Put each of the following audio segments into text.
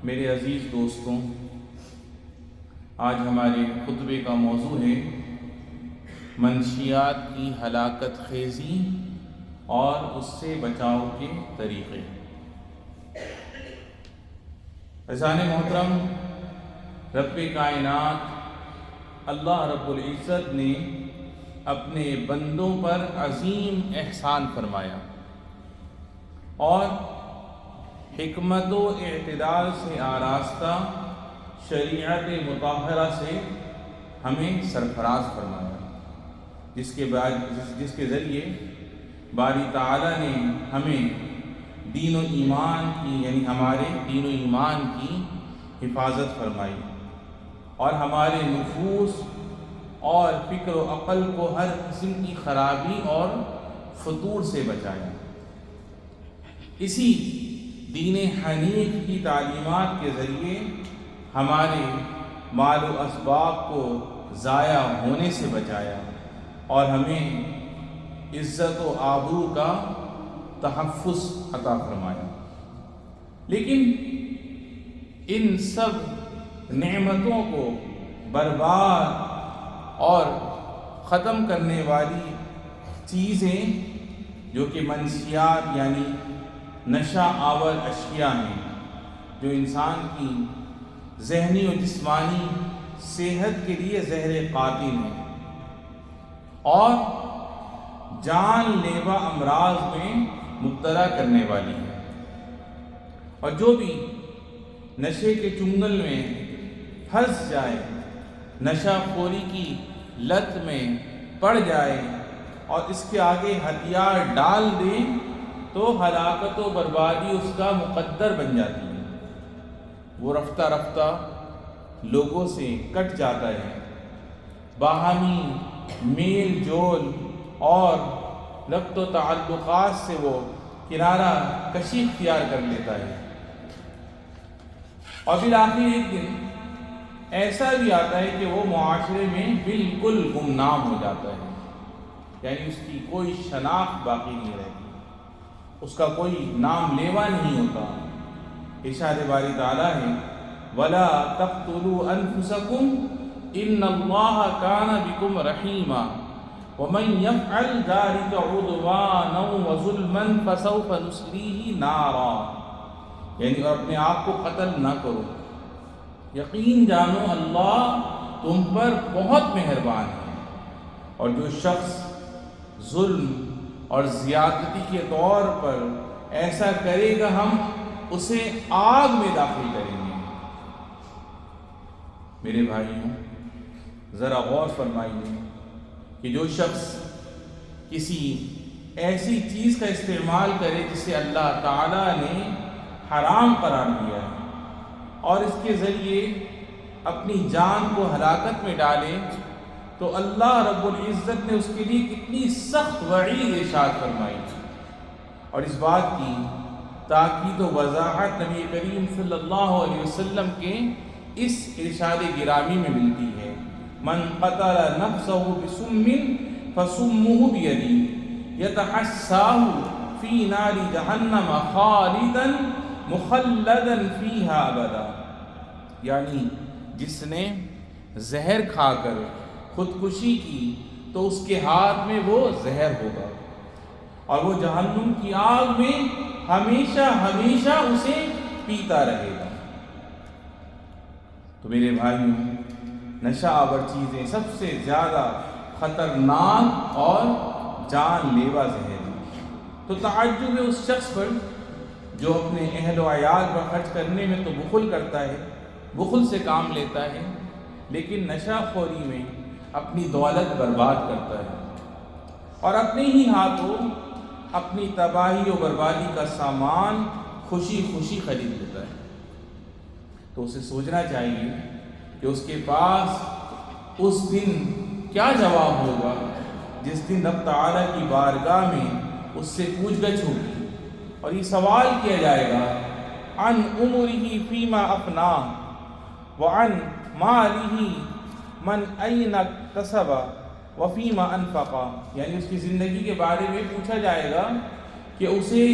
میرے عزیز دوستوں، آج ہمارے خطبے کا موضوع ہے منشیات کی ہلاکت خیزی اور اس سے بچاؤ کے طریقے۔ عزیزان محترم، رب کائنات اللہ رب العزت نے اپنے بندوں پر عظیم احسان فرمایا اور حکمت و اعتدال سے آراستہ شریعت مطہرہ سے ہمیں سرفراز فرمایا، جس کے ذریعے باری تعالیٰ نے ہمیں دین و ایمان کی ہمارے دین و ایمان کی حفاظت فرمائی اور ہمارے نفوس اور فکر و عقل کو ہر قسم کی خرابی اور فتور سے بچایا۔ اسی دین حنیف کی تعلیمات کے ذریعے ہمارے مال و اسباب کو ضائع ہونے سے بچایا اور ہمیں عزت و آبرو کا تحفظ عطا فرمایا۔ لیکن ان سب نعمتوں کو برباد اور ختم کرنے والی چیزیں جو کہ منشیات یعنی نشہ آور اشیاء ہیں، جو انسان کی ذہنی و جسمانی صحت کے لیے زہر قاتل ہیں اور جان لیوا امراض میں مبتلا کرنے والی ہیں، اور جو بھی نشے کے چنگل میں پھنس جائے، نشہ خوری کی لت میں پڑ جائے اور اس کے آگے ہتھیار ڈال دے تو ہلاکت و بربادی اس کا مقدر بن جاتی ہے۔ وہ رفتہ رفتہ لوگوں سے کٹ جاتا ہے، باہمی میل جول اور ربط و تعلقات سے وہ کنارہ کشی اختیار کر لیتا ہے، اور بالآخر ایک دن ایسا بھی آتا ہے کہ وہ معاشرے میں بالکل گمنام ہو جاتا ہے، یعنی اس کی کوئی شناخت باقی نہیں رہتی، اس کا کوئی نام لیوا نہیں ہوتا۔ ارشاد باری تعالیٰ ہے وَلَا تَقْتُلُوا أَنفُسَكُمْ إِنَّ اللَّهَ كَانَ بِكُمْ رَحِيمًا وَمَنْ يَفْعَلْ ذَلِكَ عُدْوَانًا وَظُلْمًا فَسَوْفَ نُصْلِيهِ نَارًا، یعنی اور اپنے آپ کو قتل نہ کرو، یقین جانو اللہ تم پر بہت مہربان ہے، اور جو شخص ظلم اور زیادتی کے طور پر ایسا کرے گا ہم اسے آگ میں داخل کریں گے۔ میرے بھائیوں، ذرا غور فرمائیے کہ جو شخص کسی ایسی چیز کا استعمال کرے جسے اللہ تعالیٰ نے حرام قرار دیا ہے اور اس کے ذریعے اپنی جان کو ہلاکت میں ڈالے، تو اللہ رب العزت نے اس کے لیے کتنی سخت وعید ارشاد فرمائی، اور اس بات کی تاکید و وضاحت نبی کریم صلی اللہ علیہ وسلم کے اس ارشاد گرامی میں ملتی ہے من قتل نفسہ بسم فسمہ بیدی یتحساہ فی نار جہنم خالدا مخلدا فیہا ابدا، یعنی جس نے زہر کھا کر خودکشی کی تو اس کے ہاتھ میں وہ زہر ہوگا اور وہ جہنم کی آگ میں ہمیشہ ہمیشہ اسے پیتا رہے گا۔ تو میرے بھائیوں، نشہ آور چیزیں سب سے زیادہ خطرناک اور جان لیوا زہر ہیں۔ تو تعجب ہے اس شخص پر جو اپنے اہل و عیال پر خرچ کرنے میں تو بخل کرتا ہے، بخل سے کام لیتا ہے، لیکن نشہ خوری میں اپنی دولت برباد کرتا ہے اور اپنے ہی ہاتھوں اپنی تباہی و بربادی کا سامان خوشی خوشی خرید لیتا ہے۔ تو اسے سوچنا چاہیے کہ اس کے پاس اس دن کیا جواب ہوگا جس دن رب تعالیٰ کی بارگاہ میں اس سے پوچھ گچھ ہوگی اور یہ سوال کیا جائے گا عن عمرہ فیما افناہ وعن مالہ من این اکتسب وفیما انفقا، یعنی اس کی زندگی کے بارے میں پوچھا جائے گا کہ اسے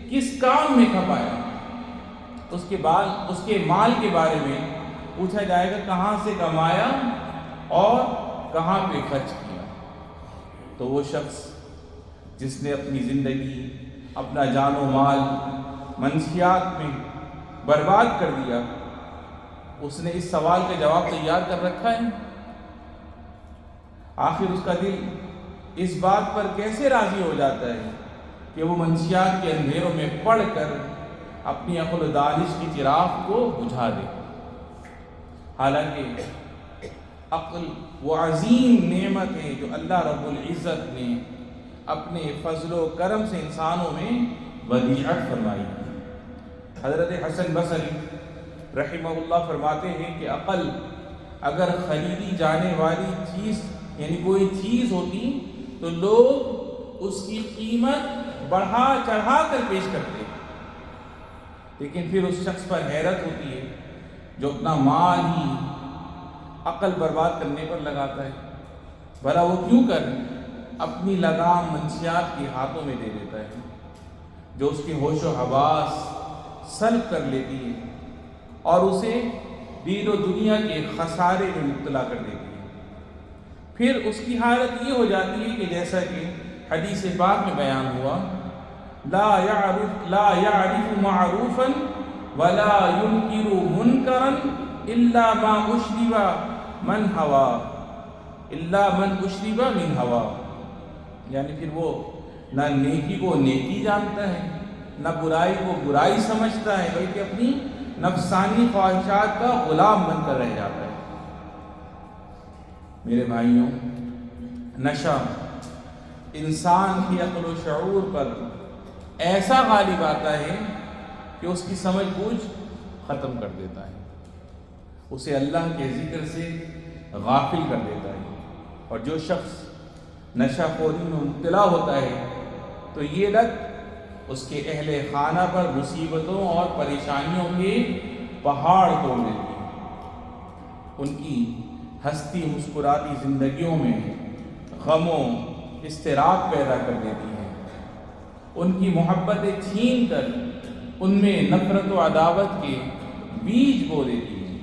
کس کام میں کھپایا اس کے مال کے بارے میں پوچھا جائے گا کہاں سے کمایا اور کہاں پہ خرچ کیا۔ تو وہ شخص جس نے اپنی زندگی، اپنا جان و مال منشیات میں برباد کر دیا، اس نے اس سوال کا جواب تیار کر رکھا ہے۔ آخر اس کا دل اس بات پر کیسے راضی ہو جاتا ہے کہ وہ منشیات کے اندھیروں میں پڑ کر اپنی عقل و دانش کی چراغ کو بجھا دے، حالانکہ عقل وہ عظیم نعمت ہے جو اللہ رب العزت نے اپنے فضل و کرم سے انسانوں میں ودیعت فرمائی ہے۔ حضرت حسن بصری رحمہ اللہ فرماتے ہیں کہ عقل اگر خریدی جانے والی چیز یعنی کوئی چیز ہوتی تو لوگ اس کی قیمت بڑھا چڑھا کر پیش کرتے، لیکن پھر اس شخص پر حیرت ہوتی ہے جو اپنا مال ہی عقل برباد کرنے پر لگاتا ہے۔ بھلا وہ کیوں کر اپنی لگام منشیات کے ہاتھوں میں دے دیتا ہے جو اس کے ہوش و حواس سلب کر لیتی ہے اور اسے دین و دنیا کے خسارے میں مبتلا کر دیتی ہے۔ پھر اس کی حالت یہ ہو جاتی ہے کہ جیسا کہ حدیث پاک میں بیان ہوا، لا يعرف معروفا ولا ينکر منکرا الا من اشرب من ہوا، یعنی پھر وہ نہ نیکی کو نیکی جانتا ہے، نہ برائی کو برائی سمجھتا ہے، بلکہ اپنی نفسانی خواہشات کا غلام بن کر رہ جاتا ہے۔ میرے بھائیوں، نشہ انسان کی عقل و شعور پر ایسا غالب آتا ہے کہ اس کی سمجھ بوجھ ختم کر دیتا ہے، اسے اللہ کے ذکر سے غافل کر دیتا ہے، اور جو شخص نشہ خوری میں مبتلا ہوتا ہے تو یہ لت اس کے اہل خانہ پر مصیبتوں اور پریشانیوں کے پہاڑ توڑ دیتی ہے، ان کی ہستی مسکراتی زندگیوں میں غم و اضطراب پیدا کر دیتی ہے، ان کی محبتیں چھین کر ان میں نفرت و عداوت کے بیج بو دیتی ہے۔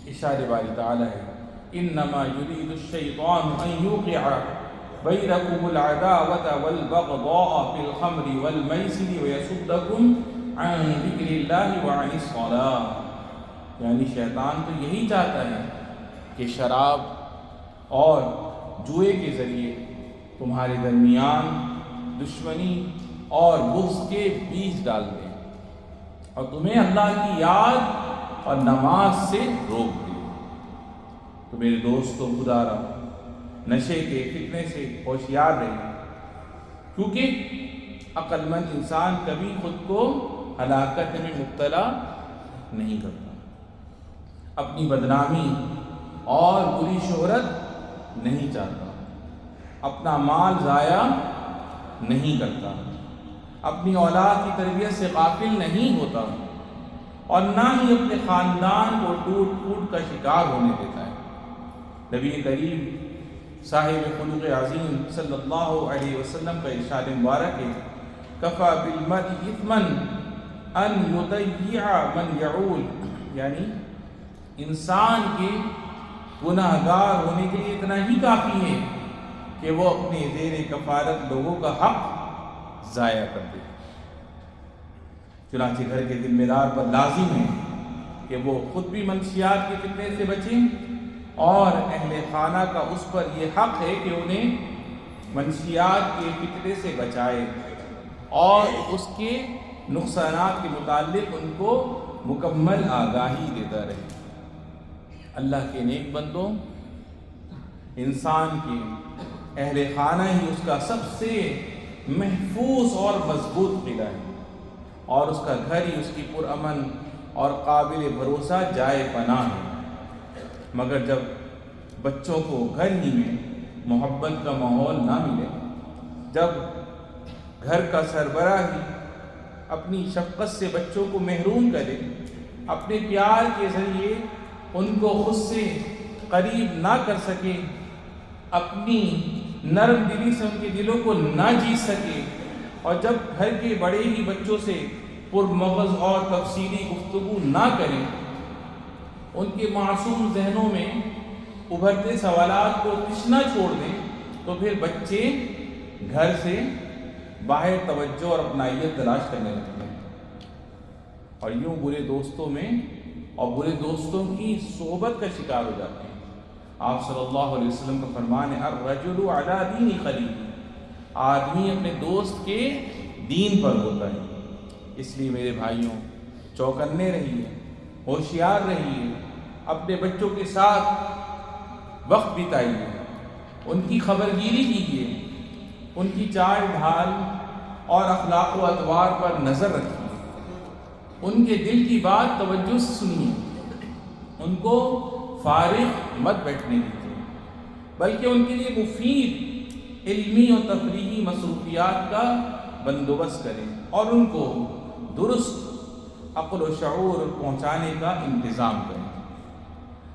ارشاد باری تعالی ہے، انما یرید الشیطان ان یوقع بینکم العداوۃ والبغضاء فی الخمر والمیسر ویصدکم عن ذکر اللہ وعن الصلاۃ، یعنی شیطان تو یہی چاہتا ہے کہ شراب اور جوئے کے ذریعے تمہارے درمیان دشمنی اور بغض کے بیج ڈال دیں اور تمہیں اللہ کی یاد اور نماز سے روک دیں۔ تو میرے دوستو، خدا را نشے کے فتنے سے ہوشیار رہیں، کیونکہ عقل مند انسان کبھی خود کو ہلاکت میں مبتلا نہیں کرتا، اپنی بدنامی اور بری شہرت نہیں چاہتا، اپنا مال ضائع نہیں کرتا، اپنی اولاد کی تربیت سے غافل نہیں ہوتا، اور نہ ہی اپنے خاندان کو ٹوٹ پھوٹ کا شکار ہونے دیتا ہے۔ نبی کریم صاحب خلق عظیم صلی اللہ علیہ وسلم کا ارشاد مبارک ہے، کفی بالمرء اثما ان یضیع من یعول، یعنی انسان کے گناہ گار ہونے کے لیے اتنا ہی کافی ہے کہ وہ اپنے زیر کفالت لوگوں کا حق ضائع کر دے۔ چنانچہ گھر کے ذمہ دار پر لازم ہے کہ وہ خود بھی منشیات کے فتنے سے بچیں، اور اہل خانہ کا اس پر یہ حق ہے کہ انہیں منشیات کے فتنے سے بچائے اور اس کے نقصانات کے متعلق ان کو مکمل آگاہی دیتا رہے۔ اللہ کے نیک بندوں، انسان کے اہل خانہ ہی اس کا سب سے محفوظ اور مضبوط قلعہ ہے، اور اس کا گھر ہی اس کی پرامن اور قابل بھروسہ جائے پناہ ہے۔ مگر جب بچوں کو گھر ہی میں محبت کا ماحول نہ ملے، جب گھر کا سربراہ ہی اپنی شفقت سے بچوں کو محروم کرے، اپنے پیار کے ذریعے ان کو خود سے قریب نہ کر سکے، اپنی نرم دلی سے ان کے دلوں کو نہ جیت سکے، اور جب گھر کے بڑے ہی بچوں سے پرمغز اور تفصیلی گفتگو نہ کریں، ان کے معصوم ذہنوں میں ابھرتے سوالات کو تشنا چھوڑ دیں، تو پھر بچے گھر سے باہر توجہ اور اپنائیت تلاش کرنے لگتے ہیں، اور یوں برے دوستوں میں اور برے دوستوں کی صحبت کا شکار ہو جاتے ہیں۔ آپ صلی اللہ علیہ وسلم کا فرمان ہے الرجل علی دین خلیلہ، آدمی اپنے دوست کے دین پر ہوتا ہے۔ اس لیے میرے بھائیوں، چوکنے رہیے، ہوشیار رہیے، اپنے بچوں کے ساتھ وقت بتائیے، ان کی خبرگیری کیجیے، ان کی چال ڈھال اور اخلاق و اطوار پر نظر رکھیے، ان کے دل کی بات توجہ سے سنیے، ان کو فارغ مت بیٹھنے دیجیے، بلکہ ان کے لیے مفید علمی اور تفریحی مصروفیات کا بندوبست کریں اور ان کو درست عقل و شعور پہنچانے کا انتظام کریں،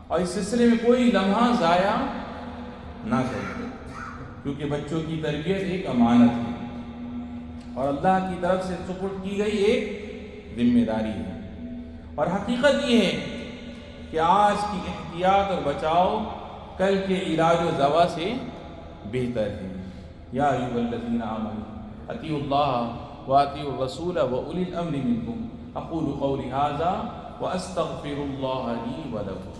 اور اس سلسلے میں کوئی لمحہ ضائع نہ کریں، کیونکہ بچوں کی تربیت ایک امانت ہے اور اللہ کی طرف سے سپرد کی گئی ایک ذمہ داری ہے، اور حقیقت یہ ہے کہ آج کی احتیاط اور بچاؤ کل کے علاج و دوا سے بہتر ہے۔ یا ایھا الذین آمنوا اطیعوا اللہ واطیعوا الرسول واولی الامر منکم، اقول قولی ھذا واستغفر اللہ لی ولکم۔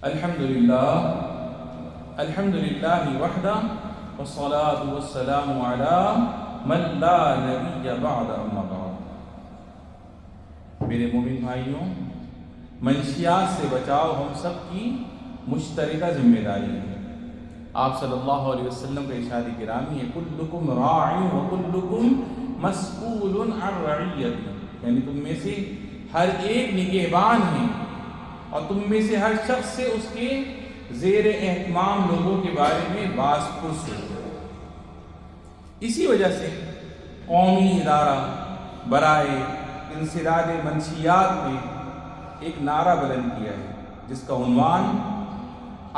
الحمد للہ وحدہ والصلاة والسلام علی من لا نبی بعد اما بعد۔ میرے مومن بھائیوں، منشیات سے بچاؤ ہم سب کی مشترکہ ذمہ داری ہے۔ آپ صلی اللہ علیہ وسلم کا ارشاد گرامی ہے کلکم راع وکلکم مسئول عن رعیتہ، یعنی تم میں سے ہر ایک نگہبان ہے اور تم میں سے ہر شخص سے اس کے زیر اہتمام لوگوں کے بارے میں باز پرس ہے۔ اسی وجہ سے قومی ادارہ برائے انسداد منشیات نے ایک نعرہ بلند کیا ہے جس کا عنوان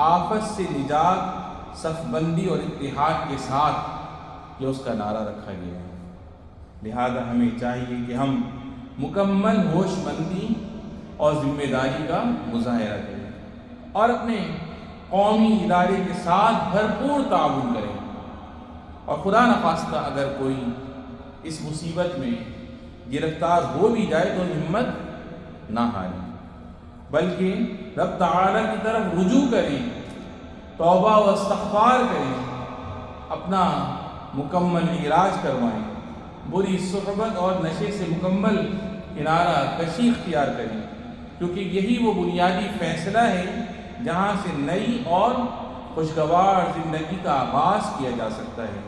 آفت سے نجات، صف بندی اور اتحاد کے ساتھ، یہ اس کا نعرہ رکھا گیا ہے۔ لہذا ہمیں چاہیے کہ ہم مکمل ہوش مندی اور ذمہ داری کا مظاہرہ کریں اور اپنے قومی ادارے کے ساتھ بھرپور تعاون کریں، اور خدا نخواستہ اگر کوئی اس مصیبت میں گرفتار ہو بھی جائے تو ہمت نہ ہاریں، بلکہ رب تعالیٰ کی طرف رجوع کریں، توبہ و استغفار کریں، اپنا مکمل علاج کروائیں، بری صحبت اور نشے سے مکمل کنارہ کشی اختیار کریں، کیونکہ یہی وہ بنیادی فیصلہ ہے جہاں سے نئی اور خوشگوار زندگی کا آغاز کیا جا سکتا ہے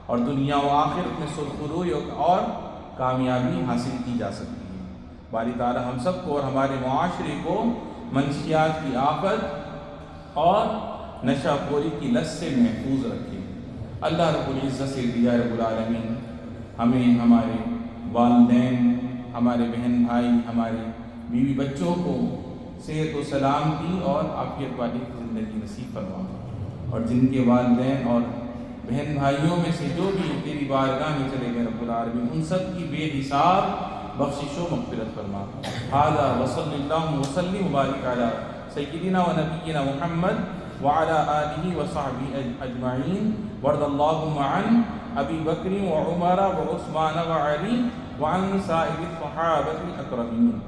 اور دنیا و آخرت میں سرخروئی اور کامیابی حاصل کی جا سکتی ہے۔ باری تعالیٰ ہم سب کو اور ہمارے معاشرے کو منشیات کی آفت اور نشہ خوری کی لت سے محفوظ رکھے۔ اللہ رب العزت سے دیا رب العالمین ہمیں، ہمارے والدین، ہمارے بہن بھائی، ہمارے بیوی بچوں کو صحت و سلامتی اور عافیت والی زندگی نصیب فرما، اور جن کے والدین اور بہن بھائیوں میں سے جو بھی تیری بارگاہ میں چلے گئے رب العالمین، ان سب کی بے حساب بخشش و مغفرت فرما۔ ھذا وصلی اللہ وسلم وبارک علی سیدنا و نبینا محمد وعلی آلہ وصحبہ اجمعین، وارض اللہم عن ابی بکر وعمر وعثمان وعلی وعن سائر الصحابہ الاکرمین۔